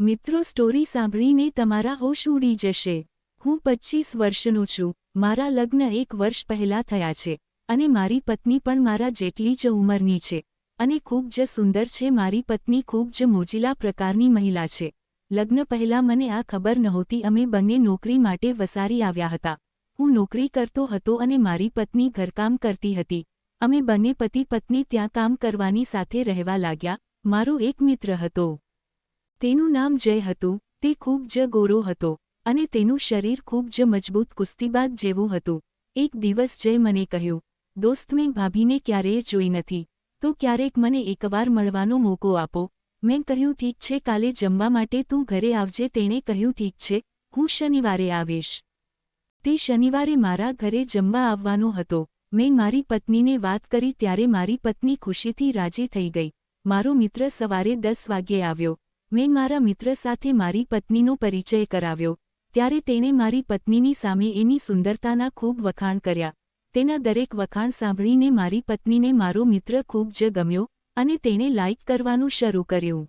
મિત્રો, સ્ટોરી સાંભળીને તમારા હોશ ઉડી જશે। હું 25 વર્ષનો છું। મારા લગ્ન 1 વર્ષ પહેલાં થયા છે અને મારી પત્ની પણ મારા જેટલી જ ઉંમરની છે અને ખૂબ જ સુંદર છે। મારી પત્ની ખૂબ જ મોજીલા પ્રકારની મહિલા છે। લગ્ન પહેલાં મને આ ખબર નહોતી। અમે બંને નોકરી માટે વસારી આવ્યા હતા। હું નોકરી કરતો હતો અને મારી પત્ની ઘરકામ કરતી હતી। અમે બંને પતિ પત્ની ત્યાં કામ કરવાની સાથે રહેવા લાગ્યા। મારો એક મિત્ર હતો, તેનું નામ જય હતું। તે ખૂબ જ ગોરો હતો અને તેનું શરીર ખૂબ જ મજબૂત કુસ્તીબાજ જેવું હતું। એક દિવસ જય મને કહ્યું, દોસ્ત, મેં ભાભીને ક્યારેય જોઈ નથી, તો ક્યારેક મને એકવાર મળવાનો મોકો આપો। મેં કહ્યું, ઠીક છે, કાલે જમવા માટે તું ઘરે આવજે। તેણે કહ્યું, ઠીક છે, હું શનિવારે આવીશ। તે શનિવારે મારા ઘરે જમવા આવવાનો હતો। મેં મારી પત્નીને વાત કરી ત્યારે મારી પત્ની ખુશીથી રાજી થઈ ગઈ। મારો મિત્ર સવારે 10 વાગ્યે આવ્યો। મેં મારા મિત્ર સાથે મારી પત્નીનો પરિચય કરાવ્યો ત્યારે તેણે મારી પત્નીની સામે એની સુંદરતાના ખૂબ વખાણ કર્યા। તેના દરેક વખાણ સાંભળીને મારી પત્નીને મારો મિત્ર ખૂબ જ ગમ્યો અને તેણે લાઇક કરવાનું શરૂ કર્યું।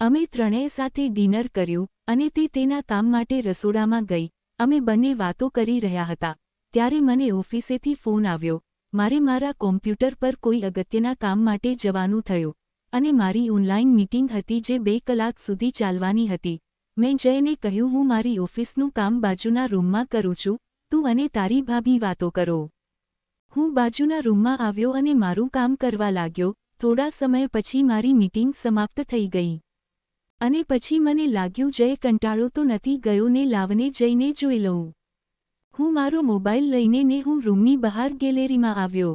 અમે ત્રણેય સાથે ડિનર કર્યું અને તે તેના કામ માટે રસોડામાં ગઈ। અમે બંને વાતો કરી રહ્યા હતા ત્યારે મને ઓફિસેથી ફોન આવ્યો। મારે મારા કોમ્પ્યુટર પર કોઈ અગત્યના કામ માટે જવાનું થયું અને મારી ઓનલાઈન મીટિંગ હતી જે 2 કલાક સુધી ચાલવાની હતી। મેં જયને કહ્યું, હું મારી ઓફિસનું કામ બાજુના રૂમમાં કરું છું, તું અને તારી ભાભી વાતો કરો। હું બાજુના રૂમમાં આવ્યો અને મારું કામ કરવા લાગ્યો। થોડા સમય પછી મારી મીટિંગ સમાપ્ત થઈ ગઈ અને પછી મને લાગ્યું, જય કંટાળો તો નથી ગયો ને? લાવને જઈને જોઈ લઉં। હું મારો મોબાઈલ લઈને હું રૂમની બહાર ગેલેરીમાં આવ્યો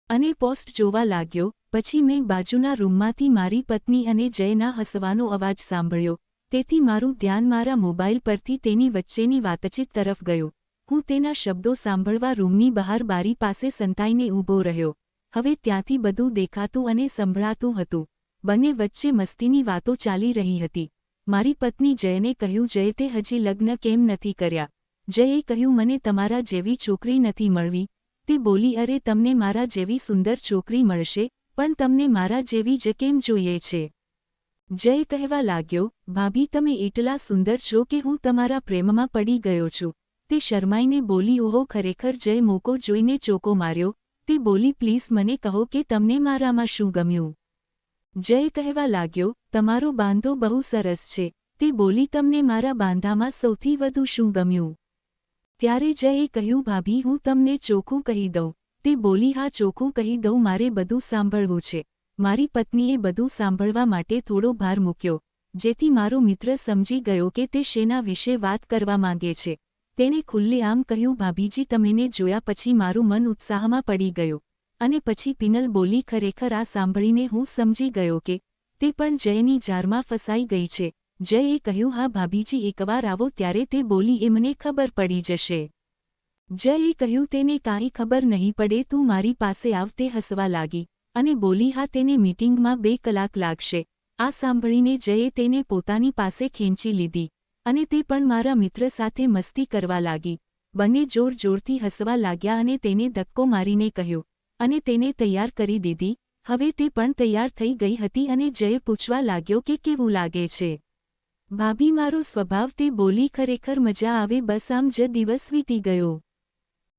અને પોસ્ટ જોવા લાગ્યો। પછી મેં બાજુના રૂમમાંથી મારી પત્ની અને જયના હસવાનો અવાજ સાંભળ્યો, તેથી મારું ધ્યાન મારા મોબાઈલ પરથી તેની વચ્ચેની વાતચીત તરફ ગયું। હું તેના શબ્દો સાંભળવા રૂમની બહાર બારી પાસે સંતાઈને ઊભો રહ્યો। હવે ત્યાંથી બધું દેખાતું અને સંભળાતું હતું। બંને વચ્ચે મસ્તીની વાતો ચાલી રહી હતી। મારી પત્ની જયને કહ્યું, જય, તે હજી લગ્ન કેમ નથી કર્યા? જયે કહ્યું, મને તમારા જેવી છોકરી નથી મળવી। તે બોલી, અરે, તમને મારા જેવી સુંદર છોકરી મળશે, પણ તમને મારા જેવી જ કેમ જોઈએ છે? જય કહેવા લાગ્યો, ભાભી, તમે એટલા સુંદર છો કે હું તમારા પ્રેમમાં પડી ગયો છું। તે શરમાઈને બોલી, ઓહો, ખરેખર? જય મોકો જોઈને ચોકો માર્યો। તે બોલી, પ્લીઝ મને કહો કે તમને મારામાં શું ગમ્યું? જય કહેવા લાગ્યો, તમારો બાંધો બહુ સરસ છે। તે બોલી, તમને મારા બાંધામાં સૌથી વધુ શું ગમ્યું? ત્યારે જયે કહ્યું, ભાભી, હું તમને ચોખ્ખું કહી દઉં। તે બોલી, હા, ચોખ્ખું કહી દઉં, મારે બધું સાંભળવું છે। મારી પત્નીએ બધું સાંભળવા માટે થોડો ભાર મૂક્યો, જેથી મારો મિત્ર સમજી ગયો કે તે શેના વિશે વાત કરવા માંગે છે। તેણે ખુલ્લેઆમ કહ્યું, ભાભીજી, તમેને જોયા પછી મારું મન ઉત્સાહમાં પડી ગયું। અને પછી પિનલ બોલી, ખરેખર આ સાંભળીને હું સમજી ગયો કે તે પણ જયની જારમાં ફસાઈ ગઈ છે। જયે કહ્યું, હા ભાભીજી, એકવાર આવો ત્યારે તે બોલી, એ મને ખબર પડી જશે। જયે કહ્યું, તેને કાંઈ ખબર નહીં પડે, તું મારી પાસે આવ। તે હસવા લાગી અને બોલી, હા, તેને મીટિંગમાં 2 કલાક લાગશે। આ સાંભળીને જયે તેને પોતાની પાસે ખેંચી લીધી અને તે પણ મારા મિત્ર સાથે મસ્તી કરવા લાગી। બંને જોર જોરથી હસવા લાગ્યા અને તેને ધક્કો મારીને કહ્યું અને તેને તૈયાર કરી દીધી। હવે તે પણ તૈયાર થઈ ગઈ હતી અને જય પૂછવા લાગ્યો કે કેવું લાગે છે ભાભી મારો સ્વભાવ? તે બોલી, ખરેખર મજા આવે, બસ આમ જ દિવસ વીતી ગયો।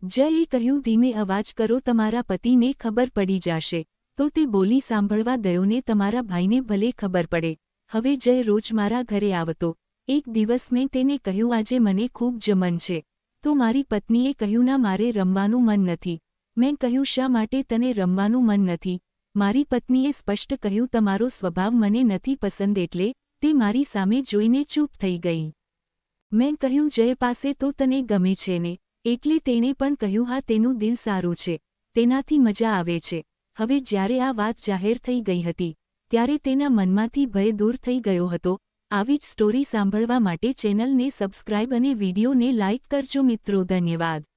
જયે કહ્યું, ધીમે અવાજ કરો, તમારા પતિને ખબર પડી જશે। તો તે બોલી, સાંભળવા દયો ને, તમારા ભાઈને ભલે ખબર પડે। હવે જય રોજ મારા ઘરે આવતો। એક દિવસ મેં તેને કહ્યું, આજે મને ખૂબ જ મન છે। તો મારી પત્નીએ કહ્યું, ના, મારે રમવાનું મન નથી। મેં કહ્યું, શા માટે તને રમવાનું મન નથી? મારી પત્નીએ સ્પષ્ટ કહ્યું, તમારો સ્વભાવ મને નથી પસંદ। એટલે તે મારી સામે જોઈને ચૂપ થઈ ગઈ। મેં કહ્યું, જય પાસે તો તને ગમે છે ને? એટલે તેણે પણ કહ્યું, હા, તેનું દિલ સારું છે, તેનાથી મજા આવે છે। હવે જ્યારે આ વાત જાહેર થઈ ગઈ હતી ત્યારે તેના મનમાંથી ભય દૂર થઈ ગયો હતો। આવી જ સ્ટોરી સાંભળવા માટે ચેનલને સબસ્ક્રાઇબ અને વિડીયોને લાઇક કરજો મિત્રો। ધન્યવાદ।